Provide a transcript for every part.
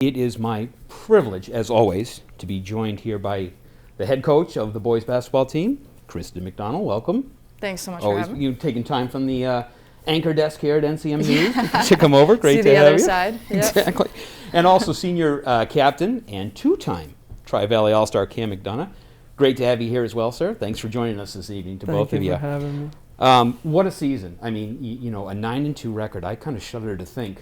It is my privilege, as always, to be joined here by the head coach of the boys basketball team, Kristen McDonald. Welcome. Thanks so much for having me. You've taken time from the anchor desk here at NCM News to come over. Great to have you. you. See the other side. Yep. Exactly. And also senior captain and two-time Tri-Valley All-Star Cam McDonough. Great to have you here as well, sir. Thanks for joining us this evening, both of you. Thank you for having me. What a season. I mean, you know, a 9-2 record. I kind of shudder to think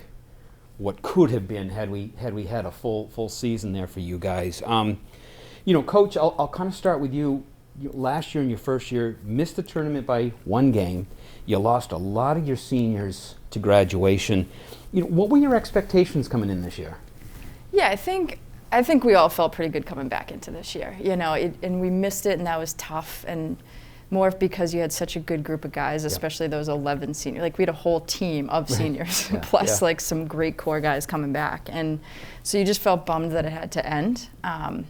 what could have been had we had a full season there for you guys. You know, Coach, I'll kind of start with you. Last year in your first year, missed the tournament by one game. You lost a lot of your seniors to graduation. You know, what were your expectations coming in this year? Yeah, I think we all felt pretty good coming back into this year. You know, and we missed it, and that was tough. And more because you had such a good group of guys, especially those 11 seniors. Like, we had a whole team of seniors, plus like some great core guys coming back. And so you just felt bummed that it had to end. And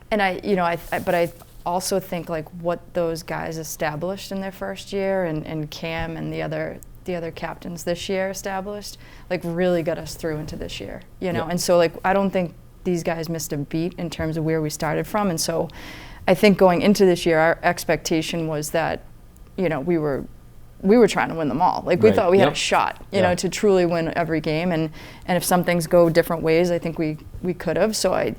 but I also think like what those guys established in their first year, and Cam and the other captains this year established, like really got us through into this year, you know? And so like, I don't think these guys missed a beat in terms of where we started from. And so I think going into this year, our expectation was that, you know, we were trying to win them all. Like, we thought we had a shot, you know, to truly win every game. And if some things go different ways, I think we could have. So I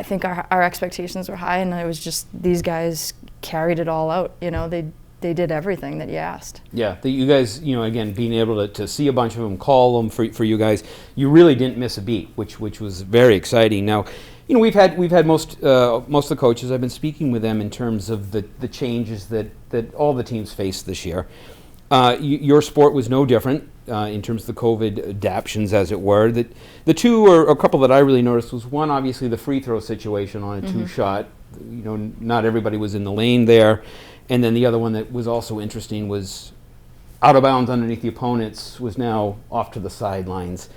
think our expectations were high, and it was just these guys carried it all out. You know, they did everything that you asked. Yeah, you guys, you know, again, being able to see a bunch of them, call them for you guys, you really didn't miss a beat, which was very exciting. Now, you know, we've had most of the coaches. I've been speaking with them in terms of the changes that all the teams faced this year. Your sport was no different in terms of the COVID adaptions, as it were. The two, or a couple that I really noticed, was one, obviously the free throw situation on a two-shot. You know, not everybody was in the lane there. And then the other one that was also interesting was out of bounds underneath the opponents, was now off to the sidelines.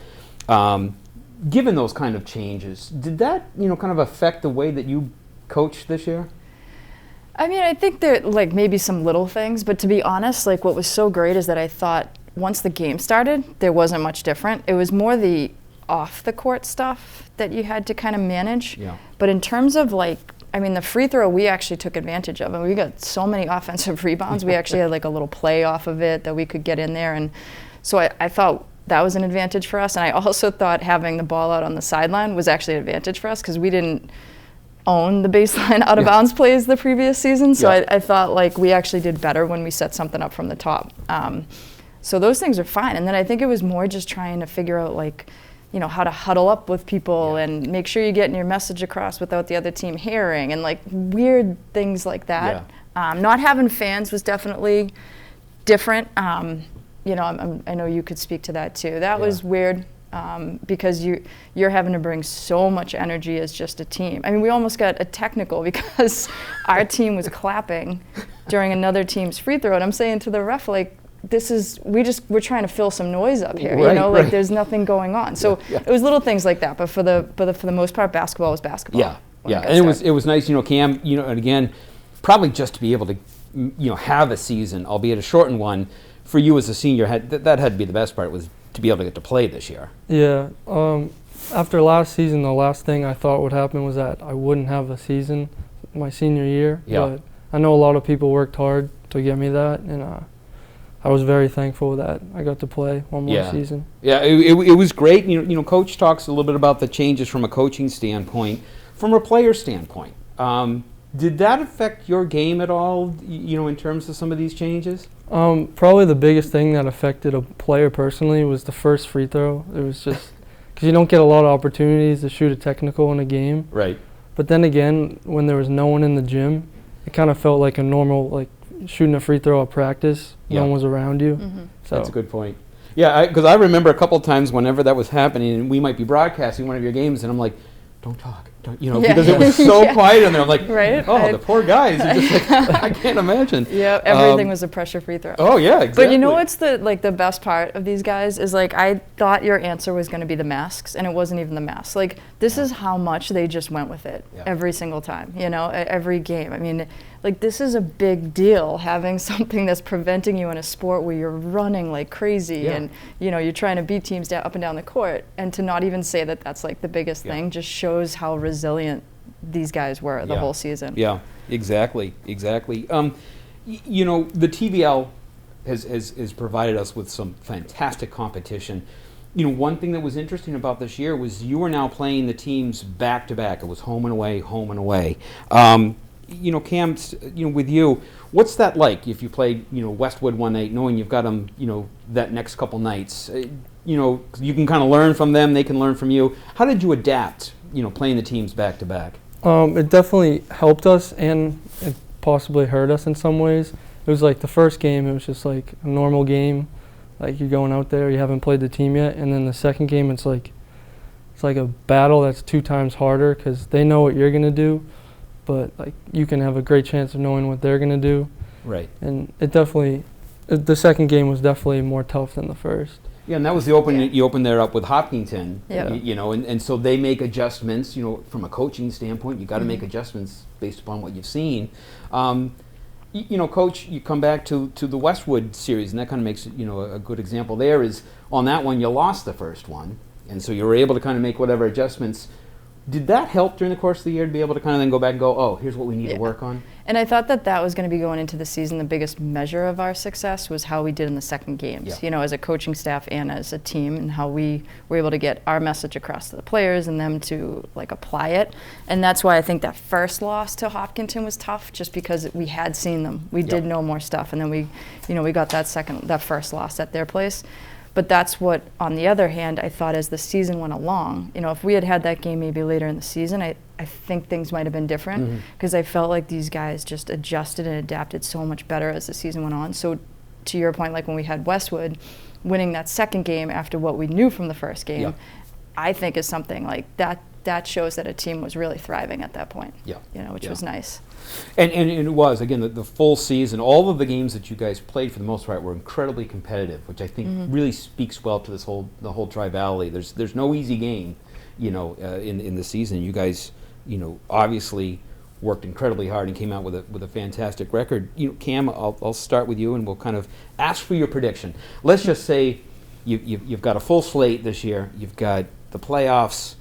Given those kind of changes, did that, you know, kind of affect the way that you coached this year? I mean, I think there like maybe some little things, but to be honest, like what was so great is that I thought once the game started, there wasn't much different. It was more the off the court stuff that you had to kind of manage. Yeah. But in terms of like, I mean, the free throw, we actually took advantage of, and we got so many offensive rebounds. We actually had like a little play off of it that we could get in there, and so I thought that was an advantage for us. And I also thought having the ball out on the sideline was actually an advantage for us, because we didn't own the baseline out of bounds plays the previous season. So I thought like we actually did better when we set something up from the top. So those things are fine. And then I think it was more just trying to figure out like, you know, how to huddle up with people and make sure you're getting your message across without the other team hearing, and like weird things like that. Not having fans was definitely different. You know, I know you could speak to that too. That was weird. Because you're having to bring so much energy as just a team. I mean, we almost got a technical because our team was clapping during another team's free throw, and I'm saying to the ref, like, we're trying to fill some noise up here, you know, like there's nothing going on. So it was little things like that, but for the most part, basketball was basketball. And it was nice, you know, Cam, you know, and again, probably just to be able to, you know, have a season, albeit a shortened one, for you as a senior, that had to be the best part, was to be able to get to play this year. Yeah. After last season, the last thing I thought would happen was that I wouldn't have a season my senior year. But I know a lot of people worked hard to get me that, and I was very thankful that I got to play one more season. Yeah, it was great. You know, Coach talks a little bit about the changes from a coaching standpoint, from a player standpoint. Did that affect your game at all, you know, in terms of some of these changes? Probably the biggest thing that affected a player personally was the first free throw. It was just because you don't get a lot of opportunities to shoot a technical in a game. Right. But then again, when there was no one in the gym, it kind of felt like a normal, like shooting a free throw at practice. No one was around you. So that's a good point. Yeah, because I remember a couple of times whenever that was happening, and we might be broadcasting one of your games, and I'm like, don't talk. You know, because it was so quiet in there. I'm like, the poor guys. Just like, I can't imagine. Yeah, everything was a pressure free throw. Oh, yeah, exactly. But you know what's the best part of these guys is, like, I thought your answer was going to be the masks, and it wasn't even the masks. Like, this is how much they just went with it every single time, you know, every game. I mean, like this is a big deal, having something that's preventing you in a sport where you're running like crazy Yeah. and you're trying to beat teams up and down the court, and to not even say that that's like the biggest Yeah. thing just shows how resilient these guys were the Yeah. whole season. Yeah, exactly. The TVL has provided us with some fantastic competition. One thing that was interesting about this year was you were now playing the teams back to back. It was home and away, home and away. Cam, with you, what's that like if you play, Westwood one night, knowing you've got them, that next couple nights? You can kind of learn from them, they can learn from you. How did you adapt, playing the teams back to back? It definitely helped us, and it possibly hurt us in some ways. It was like the first game, it was just like a normal game. Like you're going out there, you haven't played the team yet, and then the second game, it's like a battle that's 2 times harder because they know what you're gonna do, but like you can have a great chance of knowing what they're gonna do. Right. And the second game was definitely more tough than the first. Yeah, and that was the opening. You opened there up with Hopkinton, Yeah. and so they make adjustments. From a coaching standpoint, you got to make adjustments based upon what you've seen. Coach, you come back to the Westwood series, and that kind of makes a good example. There is on that one, you lost the first one, and so you were able to kind of make whatever adjustments. Did that help during the course of the year to be able to kind of then go back and go, oh, here's what we need to work on? And I thought that was going to be going into the season. The biggest measure of our success was how we did in the second games, Yeah. as a coaching staff and as a team, and how we were able to get our message across to the players and them to like apply it. And that's why I think that first loss to Hopkinton was tough, just because we had seen them. We did know more stuff, and then we got that first loss at their place. But that's what, on the other hand, I thought as the season went along, if we had that game maybe later in the season, I think things might have been different, because I felt like these guys just adjusted and adapted so much better as the season went on. So to your point, like when we had Westwood, winning that second game after what we knew from the first game, I think is something like that shows that a team was really thriving at that point, which was nice. And it was, again, the full season, all of the games that you guys played for the most part were incredibly competitive, which I think really speaks well to the whole Tri-Valley. There's no easy game, in the season. You guys, obviously worked incredibly hard and came out with a fantastic record. Cam, I'll start with you, and we'll kind of ask for your prediction. Let's just say you've got a full slate this year. You've got the playoffs.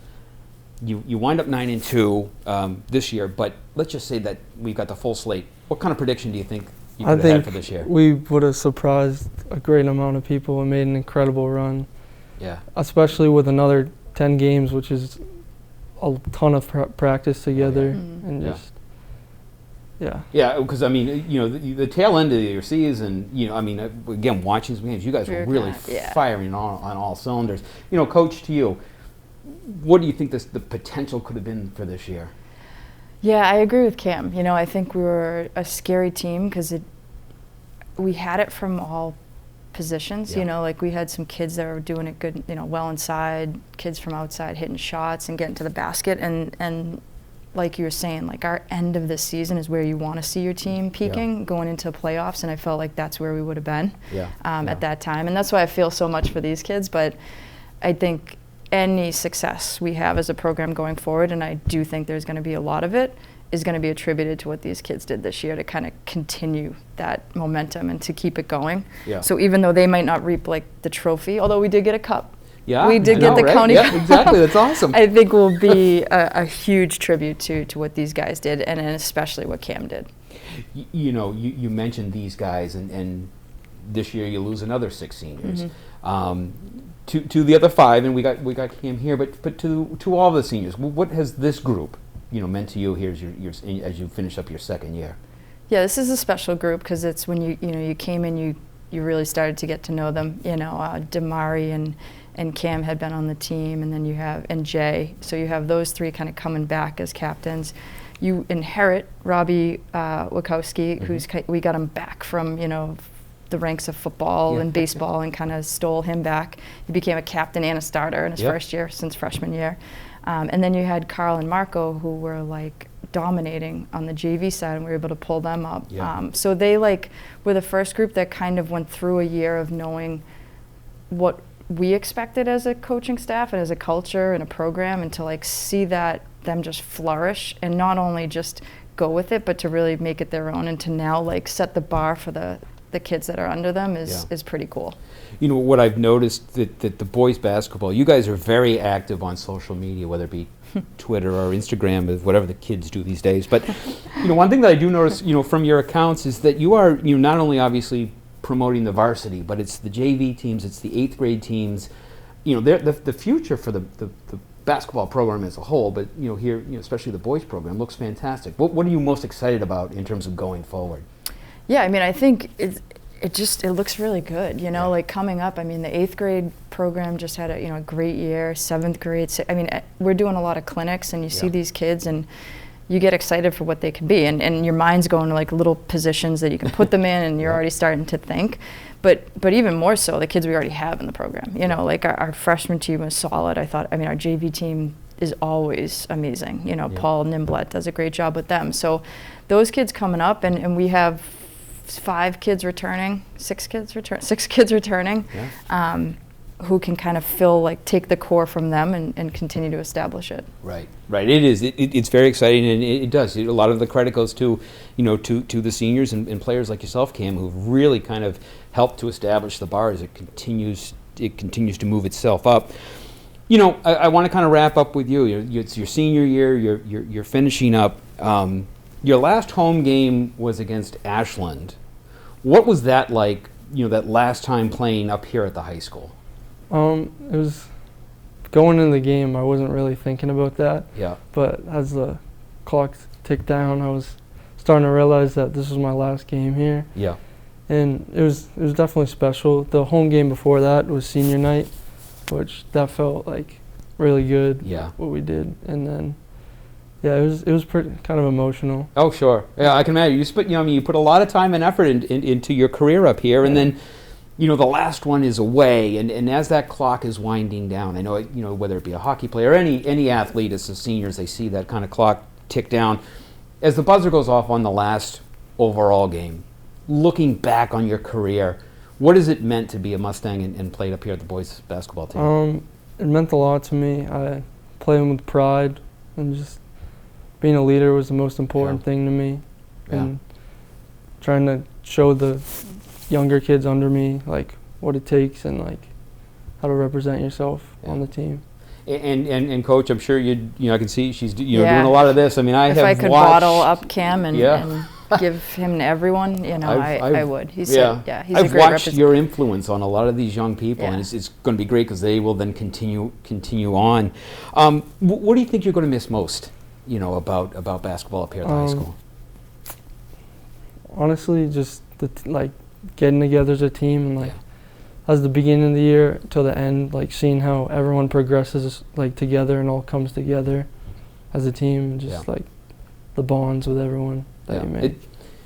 You wind up 9-2 this year, but let's just say that we've got the full slate. What kind of prediction do you think you could have had for this year? We would have surprised a great amount of people and made an incredible run. Yeah. Especially with another 10 games, which is a ton of practice together, and just Yeah, because the tail end of your season, again, watching some games, you guys were really firing on all cylinders. Coach, to you, what do you think the potential could have been for this year? Yeah, I agree with Cam. I think we were a scary team because we had it from all positions. Like we had some kids that were doing it good, well inside, kids from outside hitting shots and getting to the basket, and like you were saying, like our end of the season is where you want to see your team peaking, going into playoffs, and I felt like that's where we would have been at that time, and that's why I feel so much for these kids. But I think any success we have as a program going forward, and I do think there's going to be a lot of it, is going to be attributed to what these kids did this year to kind of continue that momentum and to keep it going. Yeah. So even though they might not reap like the trophy, although we did get a cup. Yeah, we did get the county cup. Exactly. That's awesome. I think will be a huge tribute to what these guys did, and especially what Cam did. You mentioned these guys, and this year you lose another 6 seniors. To the other 5, and we got Cam here, but to all the seniors, what has this group, meant to you here as you finish up your second year? Yeah, this is a special group because it's when you came in, you really started to get to know them. Damari and Cam had been on the team, and then you have Jay. So you have those 3 kind of coming back as captains. You inherit Robbie Wachowski, we got him back from the ranks of football and baseball, and kind of stole him back. He became a captain and a starter in his first year since freshman year. And then you had Carl and Marco, who were like dominating on the JV side, and we were able to pull them up. So they were the first group that kind of went through a year of knowing what we expected as a coaching staff and as a culture and a program, and to see that them just flourish, and not only just go with it, but to really make it their own and to now like set the bar for the kids that are under them is pretty cool. You know, what I've noticed that the boys basketball, you guys are very active on social media, whether it be Twitter or Instagram, or whatever the kids do these days. But, you know, one thing that I do notice, you know, from your accounts is that you are, you know, not only obviously promoting the varsity, but it's the JV teams, it's the 8th grade teams. You know, the future for the basketball program as a whole, but, you know, here, you know, especially the boys program, looks fantastic. What are you most excited about in terms of going forward? Yeah, I mean, I think it looks really good, you know, like coming up. I mean, the 8th grade program just had a great year. 7th grade, I mean, we're doing a lot of clinics, and you see these kids, and you get excited for what they can be, and your mind's going to like little positions that you can put them in, and you're already starting to think. But even more so, the kids we already have in the program. You know, like our freshman team was solid. I mean, our JV team is always amazing. You know, Paul Nimblett does a great job with them. So those kids coming up, and we have 6 kids returning, who can kind of take the core from them and continue to establish it. Right. It's very exciting, and it does. A lot of the credit goes to, you know, to the seniors and players like yourself, Cam, who've really kind of helped to establish the bar as it continues to move itself up. You know, I want to kind of wrap up with you. It's your senior year. You're finishing up. Your last home game was against Ashland. What was that like, you know, that last time playing up here at the high school? It was going into the game, I wasn't really thinking about that. Yeah. But as the clock ticked down, I was starting to realize that this was my last game here. Yeah. And it was definitely special. The home game before that was senior night, which that felt like really good. Yeah. What we did, and then yeah, it was pretty kind of emotional. Oh, sure. Yeah, I can imagine. You put a lot of time and effort into your career up here, and then, you know, the last one is away, and as that clock is winding down, I know, you know, whether it be a hockey player or any athlete, as the seniors, they see that kind of clock tick down. As the buzzer goes off on the last overall game, looking back on your career, what has it meant to be a Mustang and played up here at the boys basketball team? It meant a lot to me. I played with pride, and just being a leader was the most important thing to me, and trying to show the younger kids under me like what it takes and like how to represent yourself on the team. And coach, I'm sure I can see she's doing a lot of this. I mean, if I could bottle up Cam and give him to everyone, you know, I would. He's he's a great I've watched your influence on a lot of these young people, and it's going to be great because they will then continue on. What do you think you're going to miss most, you know, about basketball up here at the high school? Honestly, just getting together as a team, and as the beginning of the year till the end, like seeing how everyone progresses together and all comes together as a team, and just like the bonds with everyone that you make.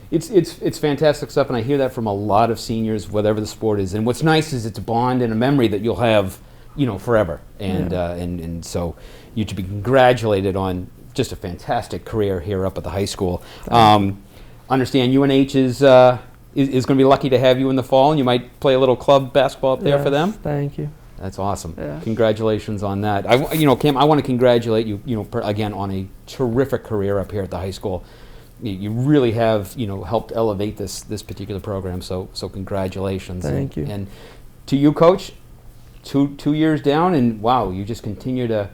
It's fantastic stuff, and I hear that from a lot of seniors, whatever the sport is. And what's nice is it's a bond and a memory that you'll have, you know, forever. And and so you should be congratulated on just a fantastic career here up at the high school. Understand UNH is going to be lucky to have you in the fall, and you might play a little club basketball up there for them. Thank you. That's awesome. Yeah. Congratulations on that. Cam, I want to congratulate you, again, on a terrific career up here at the high school. You really have, helped elevate this particular program. So congratulations. Thank you. And to you, Coach, two years down, and wow, you just continue to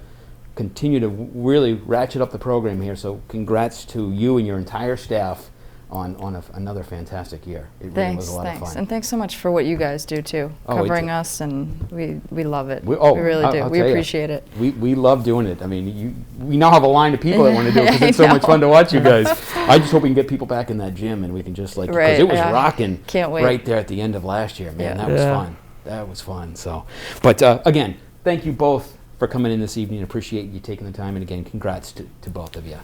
really ratchet up the program here. So congrats to you and your entire staff on another fantastic year. It really was a lot of fun. And thanks so much for what you guys do too, covering us, and we love it. We really really do. We appreciate it. We love doing it. I mean, we now have a line of people that want to do it because it's so much fun to watch you guys. I just hope we can get people back in that gym and we can just because it was rocking. Can't wait. Right there at the end of last year, man. That was fun. That was fun. So, but again, thank you both for coming in this evening. Appreciate you taking the time, and again, congrats to both of you.